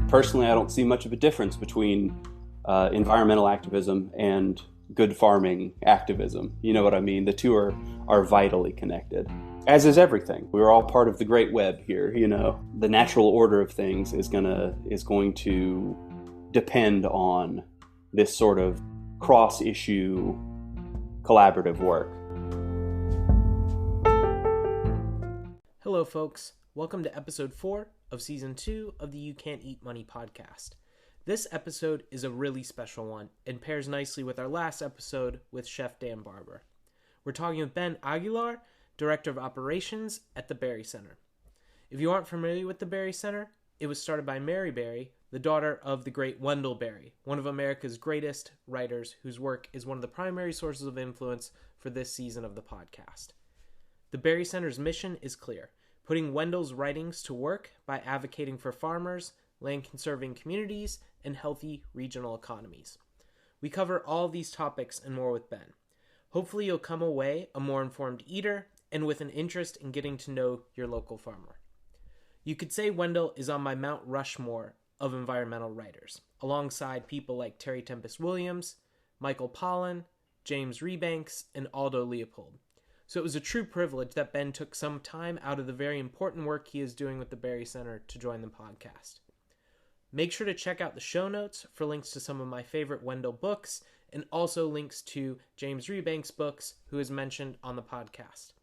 Personally, I don't see much of a difference between environmental activism and good farming activism. You know what I mean? The two are vitally connected, as is everything. We're all part of the great web here. You know, the natural order of things is going to depend on this sort of cross-issue collaborative work. Hello, folks. Welcome to episode 4 of season 2 of the You Can't Eat Money podcast. This episode is a really special one and pairs nicely with our last episode with Chef Dan Barber. We're talking with Ben Aguilar, Director of Operations at the Berry Center. If you aren't familiar with the Berry Center, it was started by Mary Berry, the daughter of the great Wendell Berry, one of America's greatest writers whose work is one of the primary sources of influence for this season of the podcast. The Berry Center's mission is clear: putting Wendell's writings to work by advocating for farmers, land-conserving communities, and healthy regional economies. We cover all these topics and more with Ben. Hopefully you'll come away a more informed eater and with an interest in getting to know your local farmer. You could say Wendell is on my Mount Rushmore of environmental writers, alongside people like Terry Tempest Williams, Michael Pollan, James Rebanks, and Aldo Leopold. So it was a true privilege that Ben took some time out of the very important work he is doing with the Berry Center to join the podcast. Make sure to check out the show notes for links to some of my favorite Wendell books and also links to James Rebanks' books, who is mentioned on the podcast.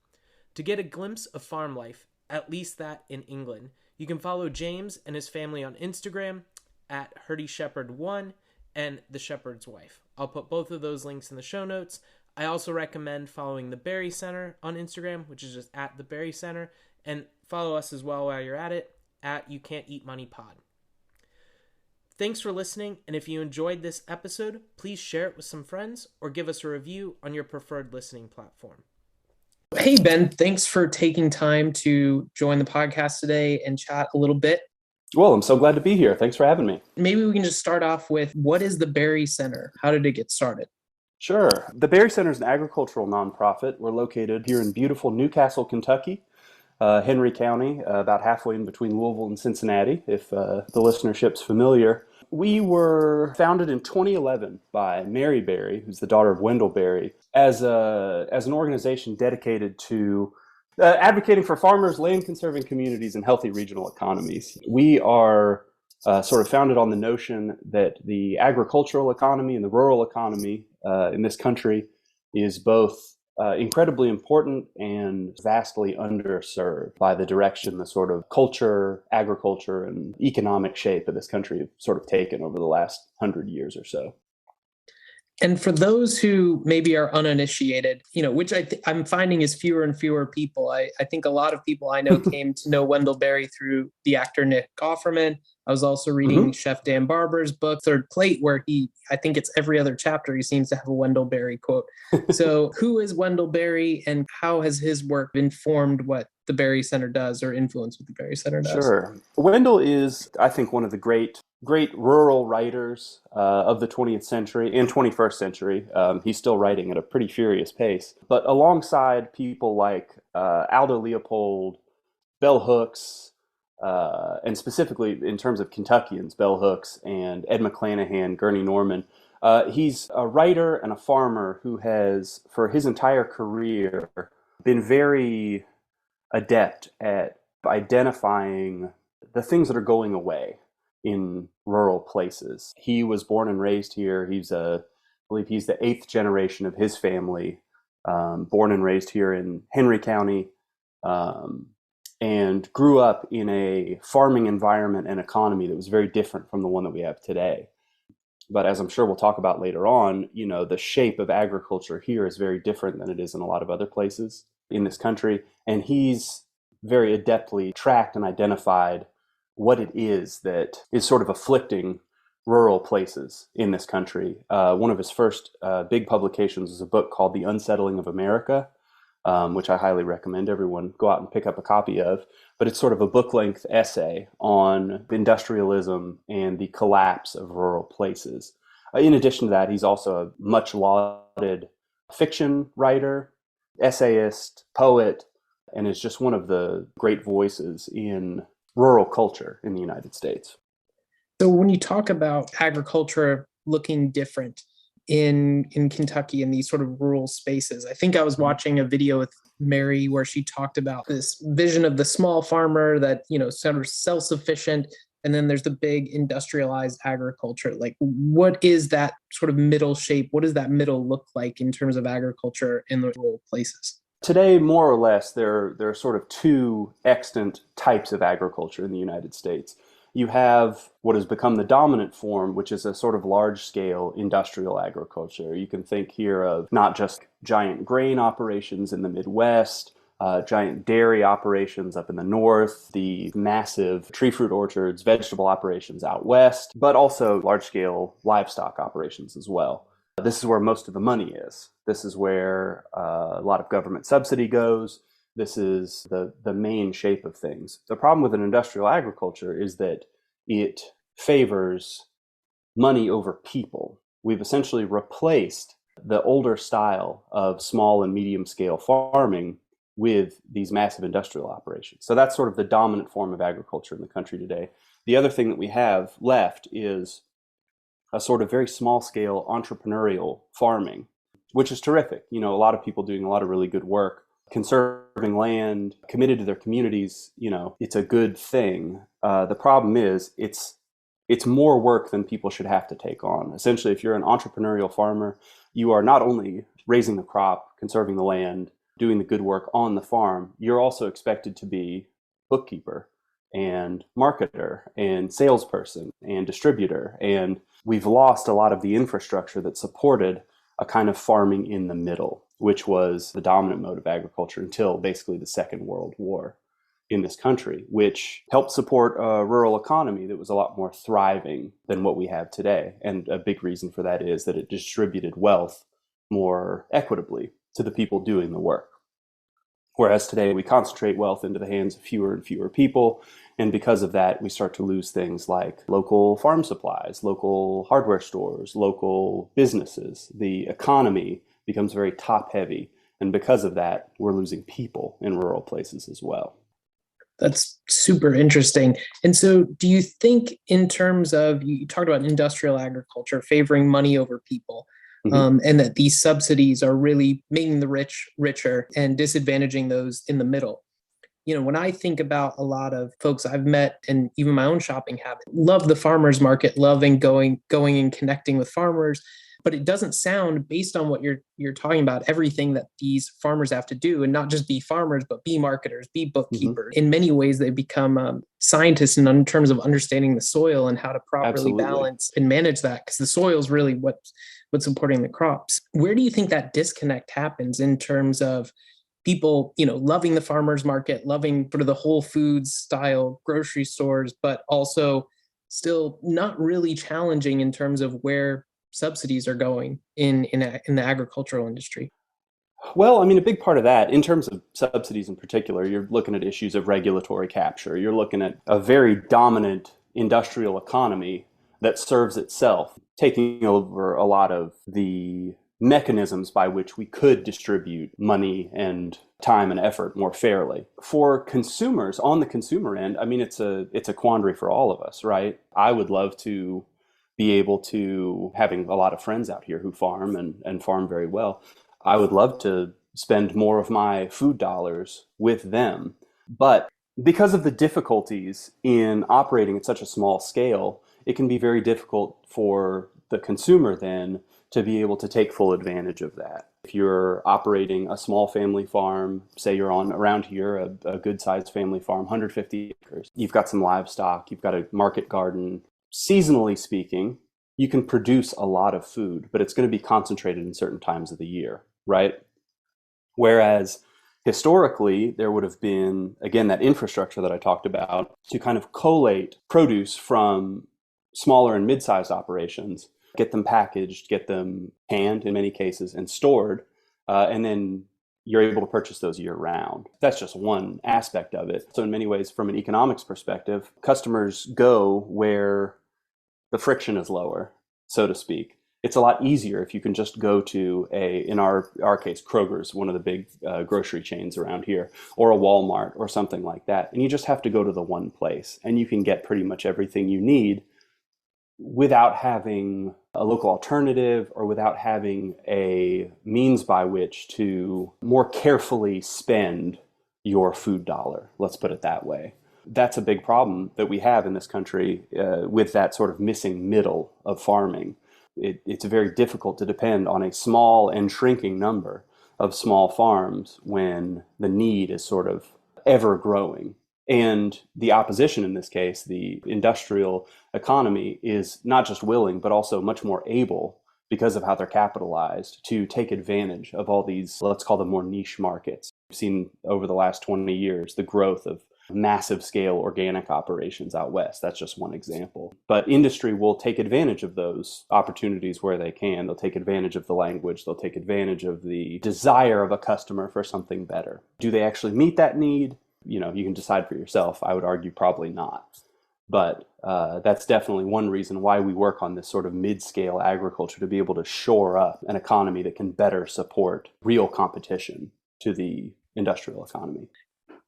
To get a glimpse of farm life, at least that in England, you can follow James and his family on Instagram at HurdyShepherd1 and The Shepherd's Wife. I'll put both of those links in the show notes. I also recommend following the Berry Center on Instagram, which is just at the Berry Center, and follow us as well while you're at it, at You Can't Eat Money Pod. Thanks for listening, and if you enjoyed this episode, please share it with some friends or give us a review on your preferred listening platform. Hey, Ben, thanks for taking time to join the podcast today and chat a little bit. Well, I'm so glad to be here. Thanks for having me. Maybe we can just start off with, what is the Berry Center? How did it get started? Sure. The Berry Center is an agricultural nonprofit. We're located here in beautiful Newcastle, Kentucky, Henry County, about halfway in between Louisville and Cincinnati, if the listenership's familiar. We were founded in 2011 by Mary Berry, who's the daughter of Wendell Berry, as an organization dedicated to advocating for farmers, land-conserving communities, and healthy regional economies. We are sort of founded on the notion that the agricultural economy and the rural economy in this country is both incredibly important and vastly underserved by the direction the sort of culture, agriculture, and economic shape of this country have sort of taken over the last 100 years or so. And for those who maybe are uninitiated, which I'm finding is fewer and fewer people. I think a lot of people I know came to know Wendell Berry through the actor Nick Offerman. I was also reading Chef Dan Barber's book, Third Plate, where I think it's every other chapter, he seems to have a Wendell Berry quote. So who is Wendell Berry and how has his work informed what the Berry Center does or influenced what the Berry Center does? Sure. Wendell is, I think, one of the great rural writers of the 20th century and 21st century. He's still writing at a pretty furious pace. But alongside people like Aldo Leopold, Bell Hooks, and specifically in terms of Kentuckians, Bell Hooks and Ed McClanahan, Gurney Norman, he's a writer and a farmer who has, for his entire career, been very adept at identifying the things that are going away in rural places. He was born and raised here. I believe he's the 8th generation of his family, born and raised here in Henry County, and grew up in a farming environment and economy that was very different from the one that we have today. But as I'm sure we'll talk about later on, the shape of agriculture here is very different than it is in a lot of other places in this country. And he's very adeptly tracked and identified what it is that is sort of afflicting rural places in this country. One of his first big publications was a book called The Unsettling of America, which I highly recommend everyone go out and pick up a copy of. But it's sort of a book-length essay on industrialism and the collapse of rural places. In addition to that, he's also a much lauded fiction writer, essayist, poet, and is just one of the great voices in rural culture in the United States. So when you talk about agriculture looking different in Kentucky in these sort of rural spaces, I think I was watching a video with Mary where she talked about this vision of the small farmer that, sort of self-sufficient, and then there's the big industrialized agriculture. Like, what is that sort of middle shape? What does that middle look like in terms of agriculture in the rural places? Today, more or less, there are sort of two extant types of agriculture in the United States. You have what has become the dominant form, which is a sort of large scale industrial agriculture. You can think here of not just giant grain operations in the Midwest, giant dairy operations up in the north, the massive tree fruit orchards, vegetable operations out west, but also large scale livestock operations as well. This is where most of the money is. This is where a lot of government subsidy goes. This is the main shape of things. The problem with an industrial agriculture is that it favors money over people. We've essentially replaced the older style of small and medium scale farming with these massive industrial operations. So that's sort of the dominant form of agriculture in the country today. The other thing that we have left is a sort of very small scale entrepreneurial farming, which is terrific. A lot of people doing a lot of really good work, conserving land, committed to their communities. It's a good thing. The problem is it's more work than people should have to take on. Essentially, if you're an entrepreneurial farmer, you are not only raising the crop, conserving the land, doing the good work on the farm, you're also expected to be bookkeeper and marketer and salesperson and distributor. And we've lost a lot of the infrastructure that supported a kind of farming in the middle, which was the dominant mode of agriculture until basically the Second World War in this country, which helped support a rural economy that was a lot more thriving than what we have today. And a big reason for that is that it distributed wealth more equitably to the people doing the work. Whereas today we concentrate wealth into the hands of fewer and fewer people. And because of that, we start to lose things like local farm supplies, local hardware stores, local businesses. The economy becomes very top heavy. And because of that, we're losing people in rural places as well. That's super interesting. And so do you think in terms of, you talked about industrial agriculture favoring money over people, and that these subsidies are really making the rich richer and disadvantaging those in the middle? When I think about a lot of folks I've met and even my own shopping habit, love the farmers market, loving going and connecting with farmers. But it doesn't sound, based on what you're talking about, everything that these farmers have to do, and not just be farmers, but be marketers, be bookkeepers. In many ways, they become scientists in terms of understanding the soil and how to properly balance and manage that, because the soil is really what's supporting the crops. Where do you think that disconnect happens in terms of people, loving the farmers market, loving sort of the Whole Foods style grocery stores, but also still not really challenging in terms of where subsidies are going in the agricultural industry? Well, a big part of that, in terms of subsidies in particular, you're looking at issues of regulatory capture. You're looking at a very dominant industrial economy that serves itself, taking over a lot of the mechanisms by which we could distribute money and time and effort more fairly. For consumers, on the consumer end, it's a quandary for all of us, right? I would love to be able to, having a lot of friends out here who farm and farm very well, I would love to spend more of my food dollars with them. But because of the difficulties in operating at such a small scale, it can be very difficult for the consumer then to be able to take full advantage of that. If you're operating a small family farm, say you're on around here, a good sized family farm, 150 acres, you've got some livestock, you've got a market garden. Seasonally speaking, you can produce a lot of food, but it's going to be concentrated in certain times of the year, right? Whereas historically, there would have been, again, that infrastructure that I talked about to kind of collate produce from smaller and mid-sized operations, get them packaged, get them canned in many cases, and stored, and then you're able to purchase those year round. That's just one aspect of it. So in many ways, from an economics perspective, customers go where the friction is lower, so to speak. It's a lot easier if you can just go to in our case, Kroger's, one of the big grocery chains around here, or a Walmart or something like that. And you just have to go to the one place and you can get pretty much everything you need without having a local alternative or without having a means by which to more carefully spend your food dollar. Let's put it that way. That's a big problem that we have in this country with that sort of missing middle of farming. It's very difficult to depend on a small and shrinking number of small farms when the need is sort of ever growing. And the opposition in this case, the industrial economy, is not just willing, but also much more able, because of how they're capitalized, to take advantage of all these, let's call them more niche markets. We've seen over the last 20 years the growth of massive scale organic operations out west. That's just one example. But industry will take advantage of those opportunities where they can. They'll take advantage of the language. They'll take advantage of the desire of a customer for something better. Do they actually meet that need? You can decide for yourself. I would argue probably not. But that's definitely one reason why we work on this sort of mid-scale agriculture, to be able to shore up an economy that can better support real competition to the industrial economy.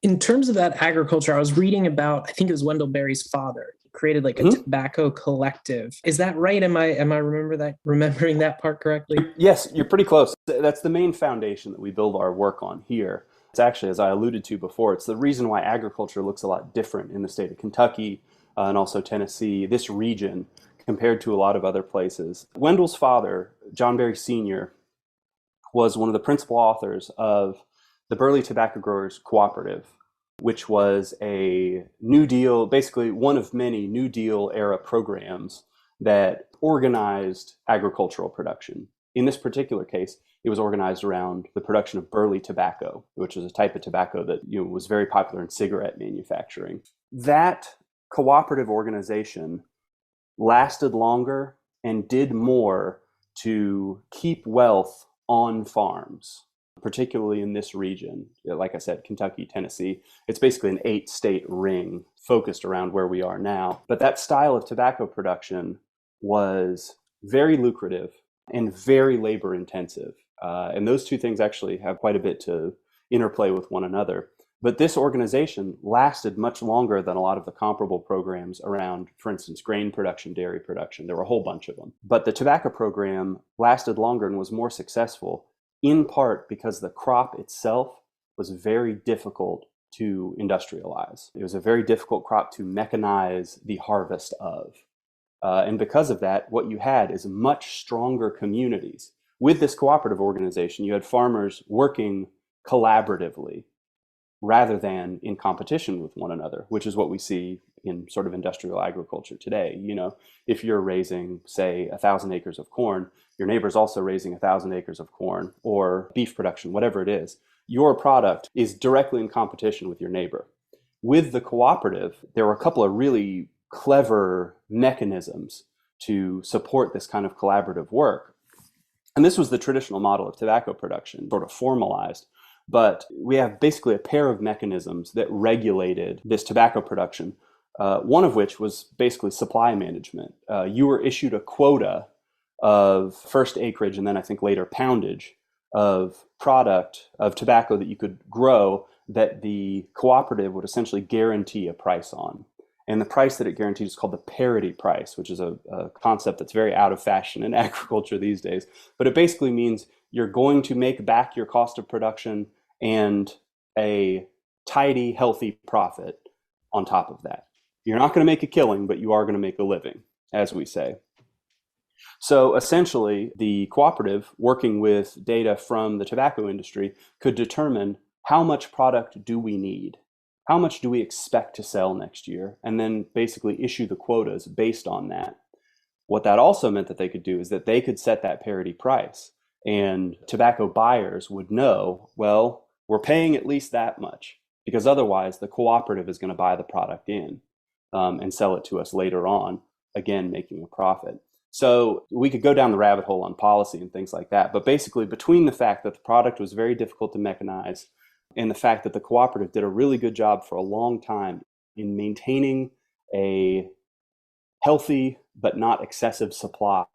In terms of that agriculture, I was reading about, I think it was Wendell Berry's father. He created like a tobacco collective. Is that right? Am I remembering that part correctly? Yes, you're pretty close. That's the main foundation that we build our work on here. It's actually, as I alluded to before, it's the reason why agriculture looks a lot different in the state of Kentucky and also Tennessee, this region, compared to a lot of other places. Wendell's father, John Berry Sr., was one of the principal authors of the Burley Tobacco Growers Cooperative, which was a New Deal, basically one of many New Deal era programs that organized agricultural production. In this particular case, it was organized around the production of burley tobacco, which is a type of tobacco that was very popular in cigarette manufacturing. That cooperative organization lasted longer and did more to keep wealth on farms, particularly in this region. Like I said, Kentucky, Tennessee. It's basically an 8-state ring focused around where we are now. But that style of tobacco production was very lucrative and very labor intensive. And those two things actually have quite a bit to interplay with one another. But this organization lasted much longer than a lot of the comparable programs around, for instance, grain production, dairy production. There were a whole bunch of them. But the tobacco program lasted longer and was more successful, in part because the crop itself was very difficult to industrialize. It was a very difficult crop to mechanize the harvest of. And because of that, what you had is much stronger communities. With this cooperative organization, you had farmers working collaboratively rather than in competition with one another, which is what we see in sort of industrial agriculture today. If you're raising, say, 1,000 acres of corn, your neighbor's also raising 1,000 acres of corn, or beef production, whatever it is. Your product is directly in competition with your neighbor. With the cooperative, there were a couple of really clever mechanisms to support this kind of collaborative work. And this was the traditional model of tobacco production, sort of formalized. But we have basically a pair of mechanisms that regulated this tobacco production, one of which was basically supply management. You were issued a quota of first acreage and then I think later poundage of product of tobacco that you could grow that the cooperative would essentially guarantee a price on. And the price that it guaranteed is called the parity price, which is a concept that's very out of fashion in agriculture these days. But it basically means you're going to make back your cost of production and a tidy, healthy profit on top of that. You're not going to make a killing, but you are going to make a living, as we say. So essentially, the cooperative, working with data from the tobacco industry, could determine how much product do we need? How much do we expect to sell next year? And then basically issue the quotas based on that. What that also meant that they could do is that they could set that parity price. And tobacco buyers would know, well, we're paying at least that much, because otherwise the cooperative is going to buy the product in and sell it to us later on, again, making a profit. So we could go down the rabbit hole on policy and things like that. But basically, between the fact that the product was very difficult to mechanize and the fact that the cooperative did a really good job for a long time in maintaining a healthy but not excessive supply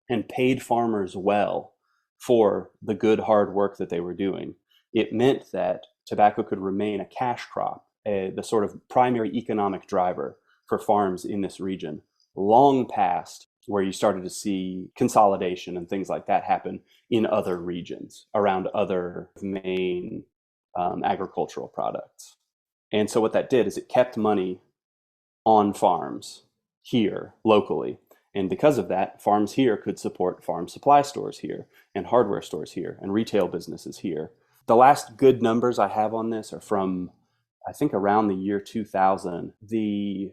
and paid farmers well for the good hard work that they were doing, it meant that tobacco could remain a cash crop, the sort of primary economic driver for farms in this region long past where you started to see consolidation and things like that happen in other regions around other main agricultural products. And so what that did is it kept money on farms here locally. And because of that, farms here could support farm supply stores here and hardware stores here and retail businesses here. The last good numbers I have on this are from, I think, around the year 2000. The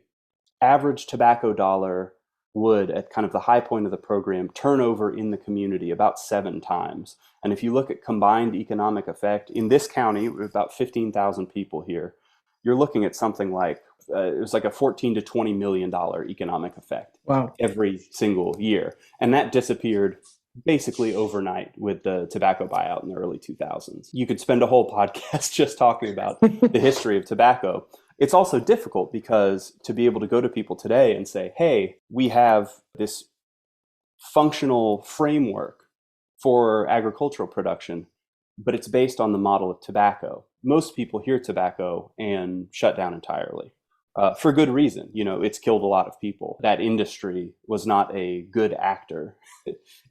average tobacco dollar would, at kind of the high point of the program, turn over in the community about 7 times. And if you look at combined economic effect, in this county, with about 15,000 people here, you're looking at something like, it was like a $14 to $20 million economic effect. Wow. Every single year. And that disappeared basically overnight with the tobacco buyout in the early 2000s. You could spend a whole podcast just talking about the history of tobacco. It's also difficult because to be able to go to people today and say, hey, we have this functional framework for agricultural production, but it's based on the model of tobacco. Most people hear tobacco and shut down entirely. For good reason. It's killed a lot of people. That industry was not a good actor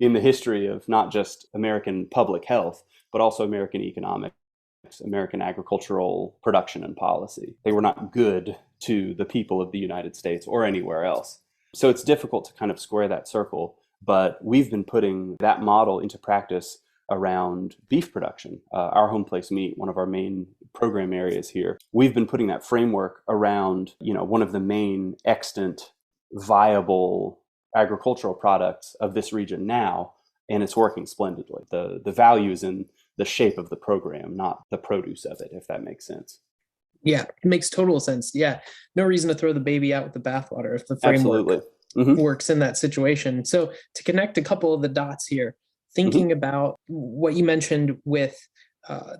in the history of not just American public health, but also American economics, American agricultural production and policy. They were not good to the people of the United States or anywhere else. So it's difficult to kind of square that circle, but we've been putting that model into practice around beef production. Our home place meat, one of our main program areas here, we've been putting that framework around, one of the main extant viable agricultural products of this region now, and it's working splendidly. The value is in the shape of the program, not the produce of it, if that makes sense. Yeah, it makes total sense. Yeah, no reason to throw the baby out with the bathwater if the framework Absolutely. works in that situation. So to connect a couple of the dots here, thinking about what you mentioned with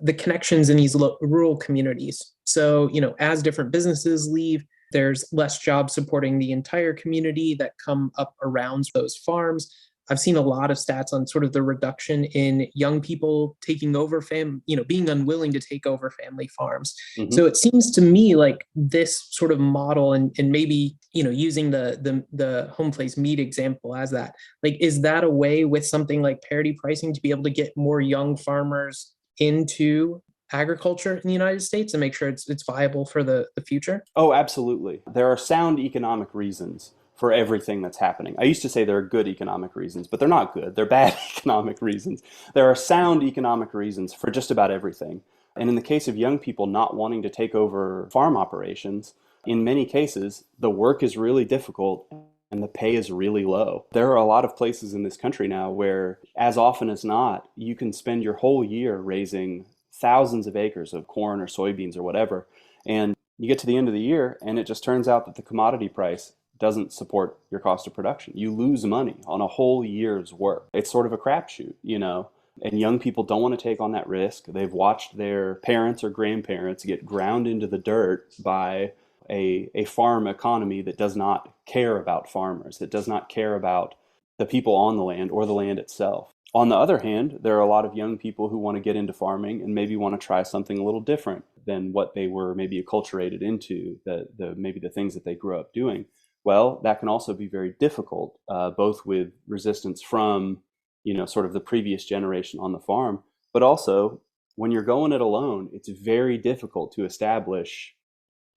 the connections in these rural communities. So, as different businesses leave, there's less jobs supporting the entire community that come up around those farms. I've seen a lot of stats on sort of the reduction in young people taking over being unwilling to take over family farms. So it seems to me like this sort of model and maybe, using the home place meat example as that, like, is that a way with something like parity pricing to be able to get more young farmers into agriculture in the United States and make sure it's viable for the future? Oh, absolutely. There are sound economic reasons for everything that's happening. I used to say there are good economic reasons, but they're not good. They're bad economic reasons. There are sound economic reasons for just about everything. And in the case of young people not wanting to take over farm operations, in many cases, the work is really difficult and the pay is really low. There are a lot of places in this country now where, as often as not, you can spend your whole year raising thousands of acres of corn or soybeans or whatever, and you get to the end of the year and it just turns out that the commodity price doesn't support your cost of production. You lose money on a whole year's work. It's sort of a crapshoot, and young people don't want to take on that risk. They've watched their parents or grandparents get ground into the dirt by a farm economy that does not care about farmers, that does not care about the people on the land or the land itself. On the other hand, there are a lot of young people who want to get into farming and maybe want to try something a little different than what they were maybe acculturated into, maybe the things that they grew up doing. Well, that can also be very difficult, both with resistance from, sort of the previous generation on the farm, but also when you're going it alone, it's very difficult to establish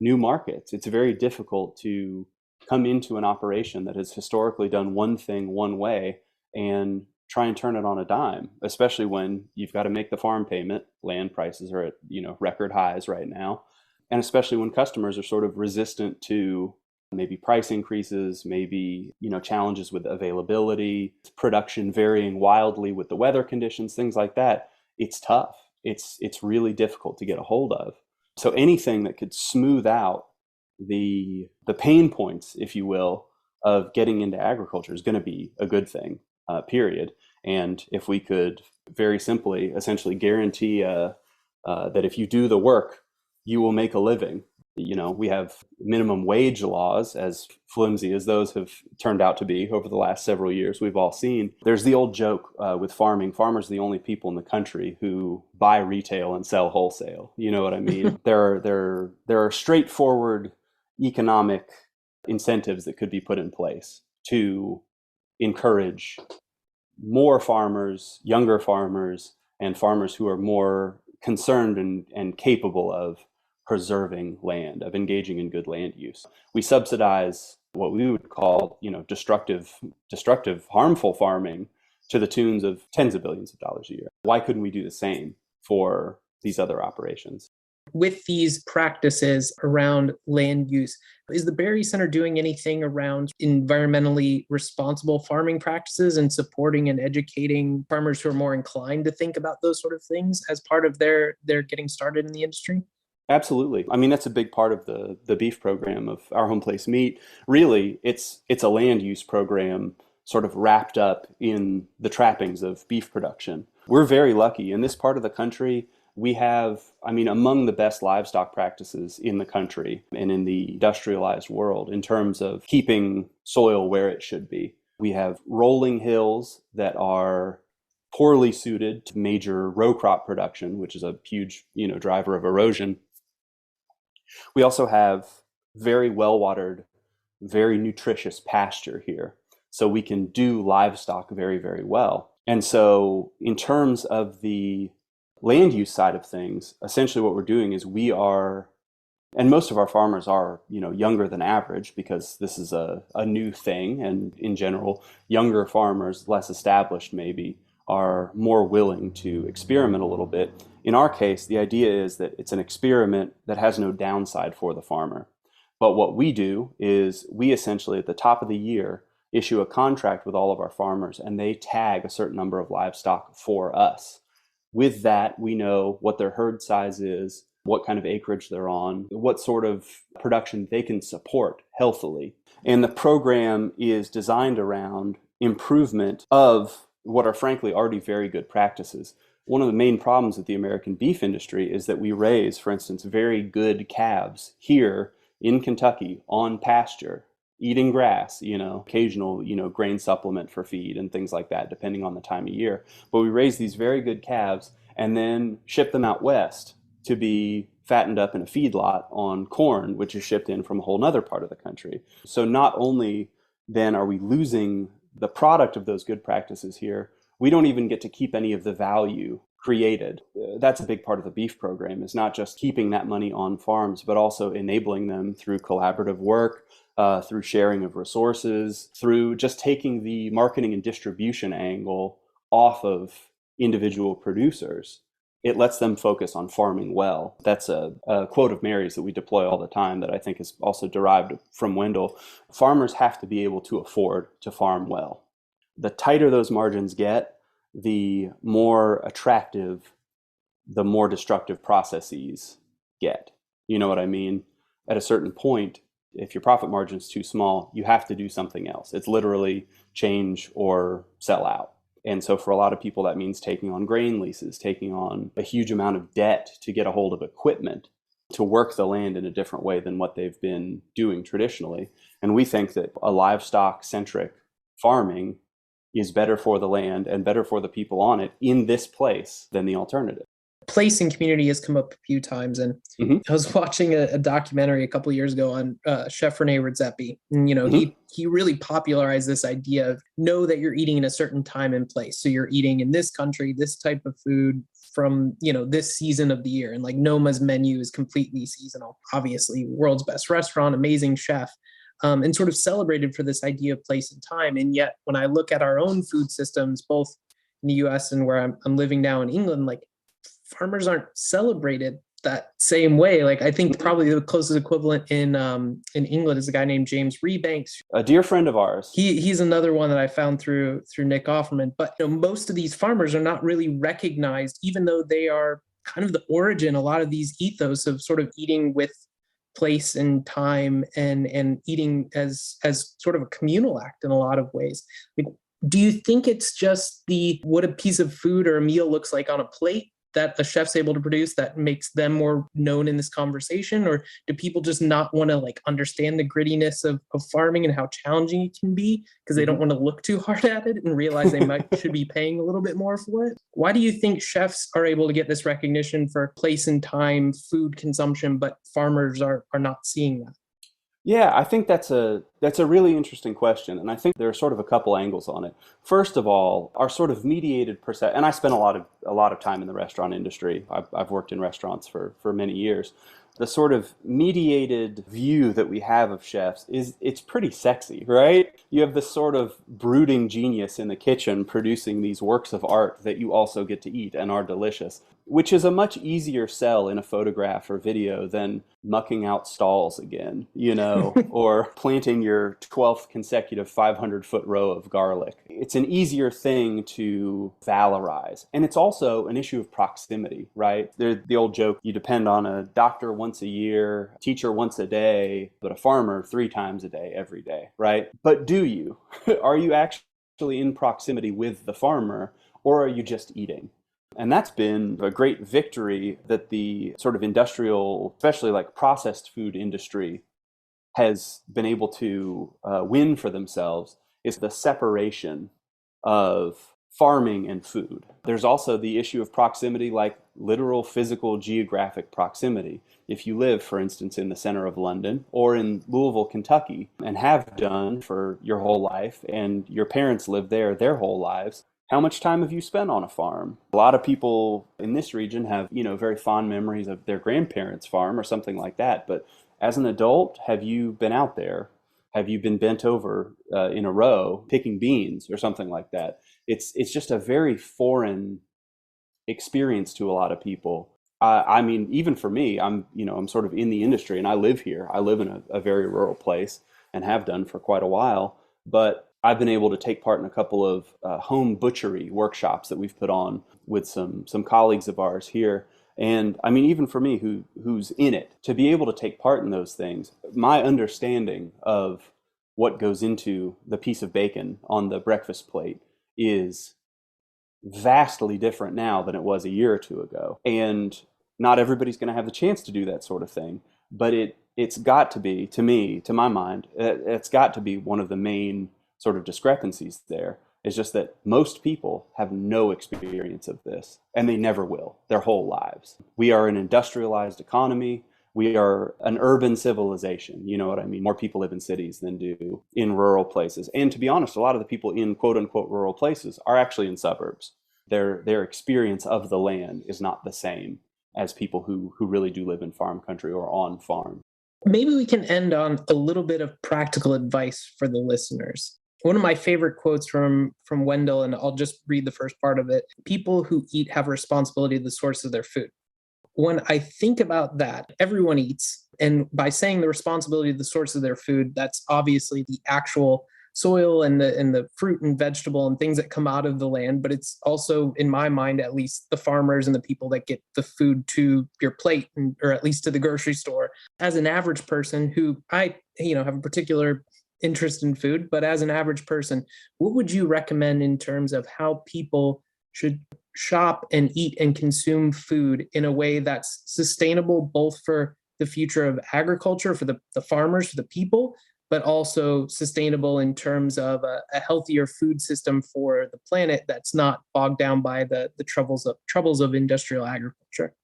new markets. It's very difficult to come into an operation that has historically done one thing one way and try and turn it on a dime, especially when you've got to make the farm payment. Land prices are at, record highs right now. And especially when customers are sort of resistant to maybe price increases, maybe, challenges with availability, production varying wildly with the weather conditions, things like that. It's tough. It's really difficult to get a hold of. So anything that could smooth out the pain points, if you will, of getting into agriculture is going to be a good thing, period. And if we could very simply, essentially guarantee that if you do the work, you will make a living. We have minimum wage laws, as flimsy as those have turned out to be over the last several years. We've all seen. There's the old joke with farming. Farmers are the only people in the country who buy retail and sell wholesale. You know what I mean? There are straightforward economic incentives that could be put in place to encourage more farmers, younger farmers, and farmers who are more concerned and capable of preserving land, of engaging in good land use. We subsidize what we would call, destructive, harmful farming to the tunes of tens of billions of dollars a year. Why couldn't we do the same for these other operations? With these practices around land use, is the Berry Center doing anything around environmentally responsible farming practices and supporting and educating farmers who are more inclined to think about those sort of things as part of their getting started in the industry? Absolutely. I mean, that's a big part of the beef program of Our Home Place Meat. Really, it's a land use program sort of wrapped up in the trappings of beef production. We're very lucky. In this part of the country, we have, among the best livestock practices in the country and in the industrialized world in terms of keeping soil where it should be. We have rolling hills that are poorly suited to major row crop production, which is a huge, driver of erosion. We also have very well-watered, very nutritious pasture here. So we can do livestock very, very well. And so in terms of the land use side of things, essentially what we're doing is and most of our farmers are, younger than average because this is a new thing. And in general, younger farmers, less established maybe, are more willing to experiment a little bit. In our case, the idea is that it's an experiment that has no downside for the farmer. But what we do is we essentially at the top of the year issue a contract with all of our farmers and they tag a certain number of livestock for us. With that, we know what their herd size is, what kind of acreage they're on, what sort of production they can support healthily. And the program is designed around improvement of what are frankly already very good practices. One of the main problems with the American beef industry is that we raise, for instance, very good calves here in Kentucky on pasture, eating grass, occasional, grain supplement for feed and things like that, depending on the time of year. But we raise these very good calves and then ship them out west to be fattened up in a feedlot on corn, which is shipped in from a whole nother part of the country. So not only then are we losing the product of those good practices here, we don't even get to keep any of the value created. That's a big part of the beef program, is not just keeping that money on farms, but also enabling them through collaborative work, through sharing of resources, through just taking the marketing and distribution angle off of individual producers. It lets them focus on farming well. That's a quote of Mary's that we deploy all the time that I think is also derived from Wendell. Farmers have to be able to afford to farm well. The tighter those margins get, the more attractive, the more destructive processes get. You know what I mean? At a certain point, if your profit margin is too small, you have to do something else. It's literally change or sell out. And so for a lot of people, that means taking on grain leases, taking on a huge amount of debt to get a hold of equipment to work the land in a different way than what they've been doing traditionally. And we think that a livestock-centric farming is better for the land and better for the people on it in this place than the alternative. Place and community has come up a few times, and I was watching a documentary a couple of years ago on Chef Rene Redzepi, and he really popularized this idea of know that you're eating in a certain time and place. So you're eating in this country, this type of food from this season of the year, and like Noma's menu is completely seasonal. Obviously, world's best restaurant, amazing chef. And sort of celebrated for this idea of place and time. And yet, when I look at our own food systems, both in the U.S. and where I'm living now in England, like farmers aren't celebrated that same way. Like I think probably the closest equivalent in England is a guy named James Rebanks, a dear friend of ours. He's another one that I found through Nick Offerman. But most of these farmers are not really recognized, even though they are kind of the origin. A lot of these ethos of sort of eating with place and time and eating as sort of a communal act in a lot of ways. Like, do you think it's just what a piece of food or a meal looks like on a plate that the chef's able to produce that makes them more known in this conversation? Or do people just not want to understand the grittiness of farming and how challenging it can be because they don't want to look too hard at it and realize they should be paying a little bit more for it? Why do you think chefs are able to get this recognition for place and time food consumption, but farmers are not seeing that? Yeah, I think that's a really interesting question, and I think there are sort of a couple angles on it. First of all, our sort of mediated perception, and I spent a lot of time in the restaurant industry. I've worked in restaurants for many years. The sort of mediated view that we have of chefs is it's pretty sexy, right? You have this sort of brooding genius in the kitchen producing these works of art that you also get to eat and are delicious, which is a much easier sell in a photograph or video than mucking out stalls again, or planting your 12th consecutive 500-foot row of garlic. It's an easier thing to valorize. And it's also an issue of proximity, right? There's the old joke, you depend on a doctor once a year, a teacher once a day, but a farmer 3 times a day, every day, right? But do you? Are you actually in proximity with the farmer, or are you just eating? And that's been a great victory that the sort of industrial, especially like processed food industry, has been able to win for themselves is the separation of farming and food. There's also the issue of proximity, like literal physical geographic proximity. If you live, for instance, in the center of London or in Louisville, Kentucky, and have done for your whole life, and your parents lived there their whole lives, how much time have you spent on a farm? A lot of people in this region have, very fond memories of their grandparents' farm or something like that. But as an adult, have you been out there? Have you been bent over in a row picking beans or something like that? It's just a very foreign experience to a lot of people. I mean, even for me, I'm sort of in the industry and I live here. I live in a very rural place and have done for quite a while. But I've been able to take part in a couple of home butchery workshops that we've put on with some colleagues of ours here. And I mean, even for me, who's in it, to be able to take part in those things, my understanding of what goes into the piece of bacon on the breakfast plate is vastly different now than it was a year or two ago. And not everybody's going to have the chance to do that sort of thing, but it's got to be, to me, to my mind, it's got to be one of the main sort of discrepancies there. It's just that most people have no experience of this, and they never will their whole lives. We are an industrialized economy. We are an urban civilization. You know what I mean? More people live in cities than do in rural places. And to be honest, a lot of the people in quote unquote rural places are actually in suburbs. Their experience of the land is not the same as people who really do live in farm country or on farm. Maybe we can end on a little bit of practical advice for the listeners. One of my favorite quotes from Wendell, and I'll just read the first part of it. People who eat have a responsibility to the source of their food. When I think about that, everyone eats. And by saying the responsibility of the source of their food, that's obviously the actual soil and the fruit and vegetable and things that come out of the land. But it's also, in my mind, at least the farmers and the people that get the food to your plate, or at least to the grocery store. As an average person who I have a particular interest in food, but as an average person, what would you recommend in terms of how people should shop and eat and consume food in a way that's sustainable, both for the future of agriculture, for the farmers, for the people, but also sustainable in terms of a healthier food system for the planet that's not bogged down by the troubles of industrial agriculture?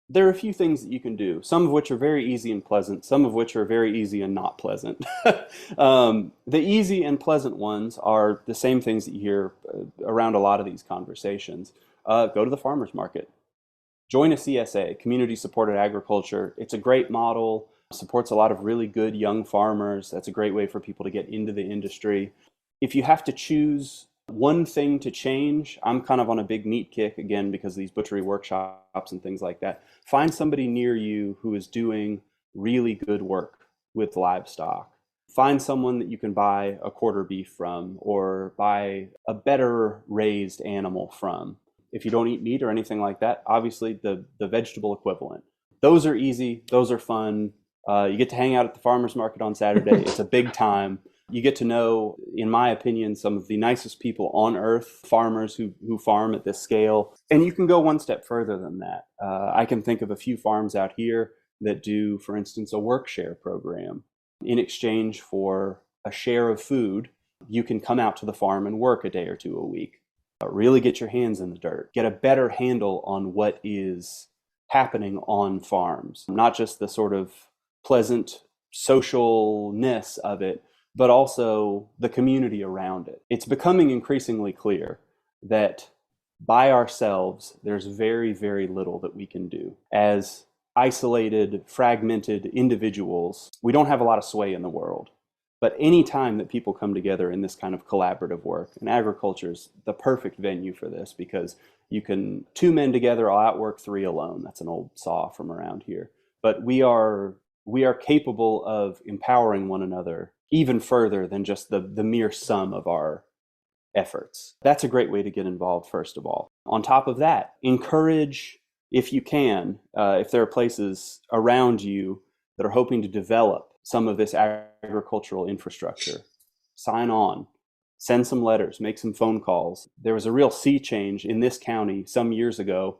There are a few things that you can do, some of which are very easy and pleasant, some of which are very easy and not pleasant. The easy and pleasant ones are the same things that you hear around a lot of these conversations. Go to the farmer's market. Join a CSA, Community Supported Agriculture. It's a great model, supports a lot of really good young farmers. That's a great way for people to get into the industry. If you have to choose one thing to change, I'm kind of on a big meat kick again because of these butchery workshops and things like that. Find somebody near you who is doing really good work with livestock. Find someone that you can buy a quarter beef from or buy a better raised animal from. If you don't eat meat or anything like that, obviously the vegetable equivalent. Those are easy. Those are fun. You get to hang out at the farmer's market on Saturday. It's a big time. You get to know, in my opinion, some of the nicest people on earth, farmers who farm at this scale. And you can go one step further than that. I can think of a few farms out here that do, for instance, a work share program. In exchange for a share of food, you can come out to the farm and work a day or two a week. Really get your hands in the dirt. Get a better handle on what is happening on farms, not just the sort of pleasant socialness of it, but also the community around it. It's becoming increasingly clear that by ourselves, there's very, very little that we can do. As isolated, fragmented individuals, we don't have a lot of sway in the world. But any time that people come together in this kind of collaborative work, and agriculture is the perfect venue for this, because you can, two men together will outwork three alone. That's an old saw from around here. But we are capable of empowering one another even further than just the mere sum of our efforts. That's a great way to get involved, first of all. On top of that, encourage, if you can, if there are places around you that are hoping to develop some of this agricultural infrastructure, sign on, send some letters, make some phone calls. There was a real sea change in this county some years ago.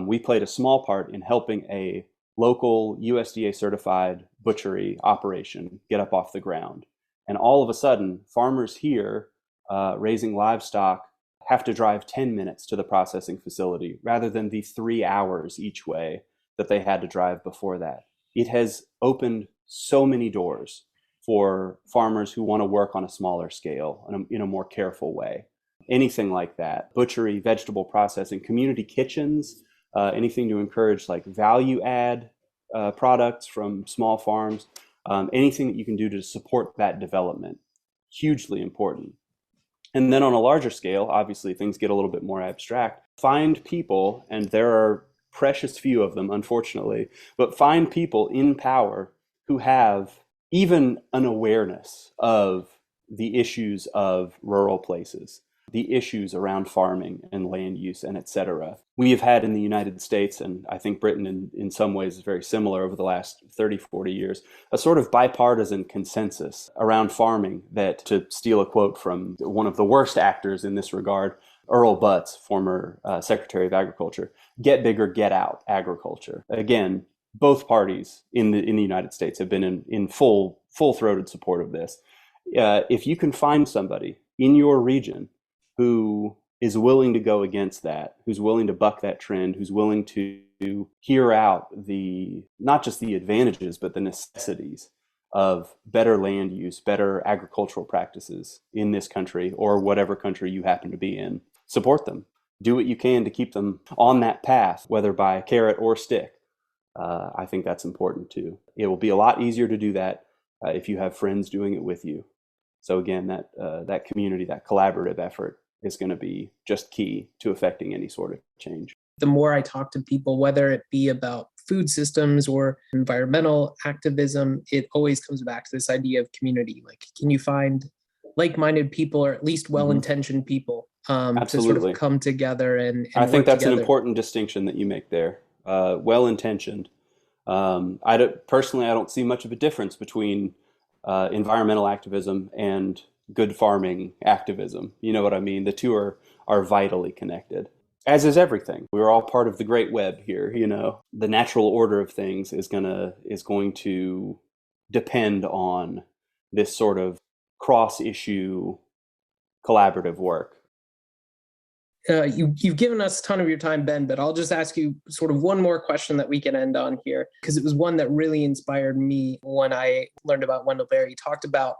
We played a small part in helping a local USDA certified butchery operation get up off the ground. And all of a sudden, farmers here raising livestock have to drive 10 minutes to the processing facility rather than the 3 hours each way that they had to drive before that. It has opened so many doors for farmers who want to work on a smaller scale in a more careful way. Anything like that, butchery, vegetable processing, community kitchens, anything to encourage like value add products from small farms, anything that you can do to support that development, hugely important. And then on a larger scale, obviously things get a little bit more abstract. Find people, and there are precious few of them, unfortunately, but find people in power who have even an awareness of the issues of rural places, the issues around farming and land use and et cetera. We have had in the United States, and I think Britain in some ways is very similar over the last 30, 40 years, a sort of bipartisan consensus around farming that, to steal a quote from one of the worst actors in this regard, Earl Butz, former Secretary of Agriculture, get bigger, get out agriculture. Again, both parties in the United States have been in full-throated support of this. If you can find somebody in your region who is willing to go against that, who's willing to buck that trend, who's willing to hear out not just the advantages, but the necessities of better land use, better agricultural practices in this country or whatever country you happen to be in, support them. Do what you can to keep them on that path, whether by carrot or stick. I think that's important too. It will be a lot easier to do that if you have friends doing it with you. So again, that community, that collaborative effort is going to be just key to affecting any sort of change. The more I talk to people, whether it be about food systems or environmental activism, it always comes back to this idea of community. Like, can you find like-minded people, or at least well-intentioned people, to sort of come together and I think that's together? An important distinction that you make there. Well-intentioned. Personally, I don't see much of a difference between environmental activism and good farming activism. You know what I mean? The two are vitally connected, as is everything. We're all part of the great web here. You know, the natural order of things is going to depend on this sort of cross-issue collaborative work. You've given us a ton of your time, Ben, but I'll just ask you sort of one more question that we can end on here, because it was one that really inspired me when I learned about Wendell Berry. He talked about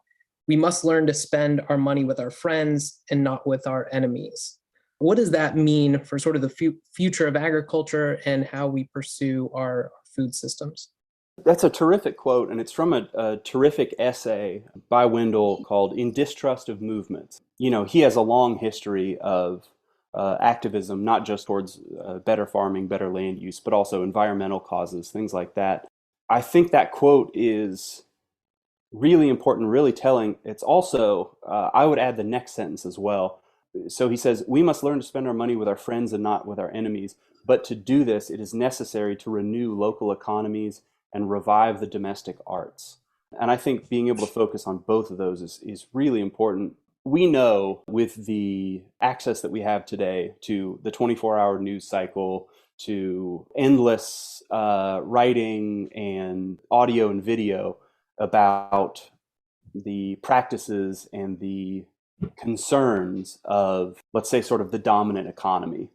we must learn to spend our money with our friends and not with our enemies. What does that mean for sort of the future of agriculture and how we pursue our food systems? That's a terrific quote, and it's from a terrific essay by Wendell called In Distrust of Movements. You know, he has a long history of activism, not just towards better farming, better land use, but also environmental causes, things like that. I think that quote is really important, really telling. It's also, I would add the next sentence as well. So he says, we must learn to spend our money with our friends and not with our enemies. But to do this, it is necessary to renew local economies and revive the domestic arts. And I think being able to focus on both of those is really important. We know with the access that we have today to the 24-hour news cycle, to endless writing and audio and video about the practices and the concerns of, let's say, sort of the dominant economy.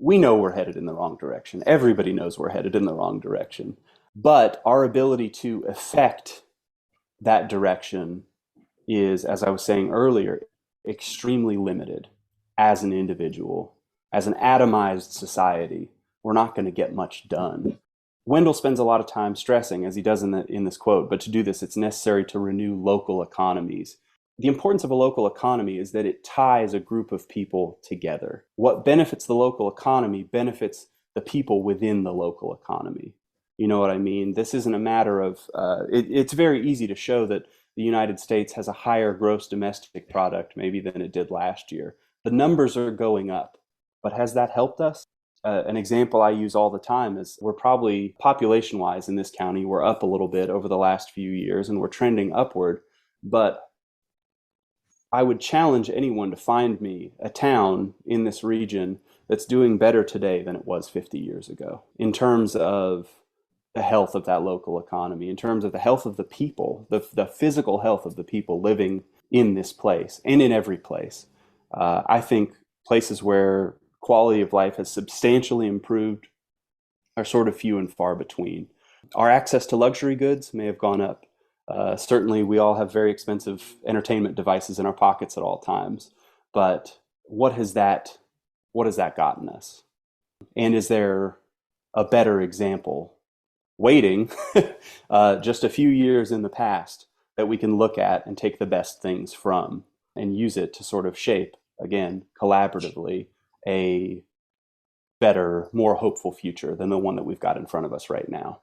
We know we're headed in the wrong direction. Everybody knows we're headed in the wrong direction. But our ability to affect that direction is, as I was saying earlier, extremely limited as an individual. As an atomized society, we're not going to get much done. Wendell spends a lot of time stressing, as he does in this quote, but to do this, it's necessary to renew local economies. The importance of a local economy is that it ties a group of people together. What benefits the local economy benefits the people within the local economy. You know what I mean? This isn't a matter of, it's very easy to show that the United States has a higher gross domestic product maybe than it did last year. The numbers are going up, but has that helped us? An example I use all the time is we're probably population-wise in this county, we're up a little bit over the last few years and we're trending upward, but I would challenge anyone to find me a town in this region that's doing better today than it was 50 years ago in terms of the health of that local economy, in terms of the health of the people, the physical health of the people living in this place and in every place. I think places where quality of life has substantially improved are sort of few and far between. Our access to luxury goods may have gone up. Certainly, we all have very expensive entertainment devices in our pockets at all times. But what has that gotten us? And is there a better example waiting just a few years in the past that we can look at and take the best things from and use it to sort of shape, again, collaboratively, a better, more hopeful future than the one that we've got in front of us right now?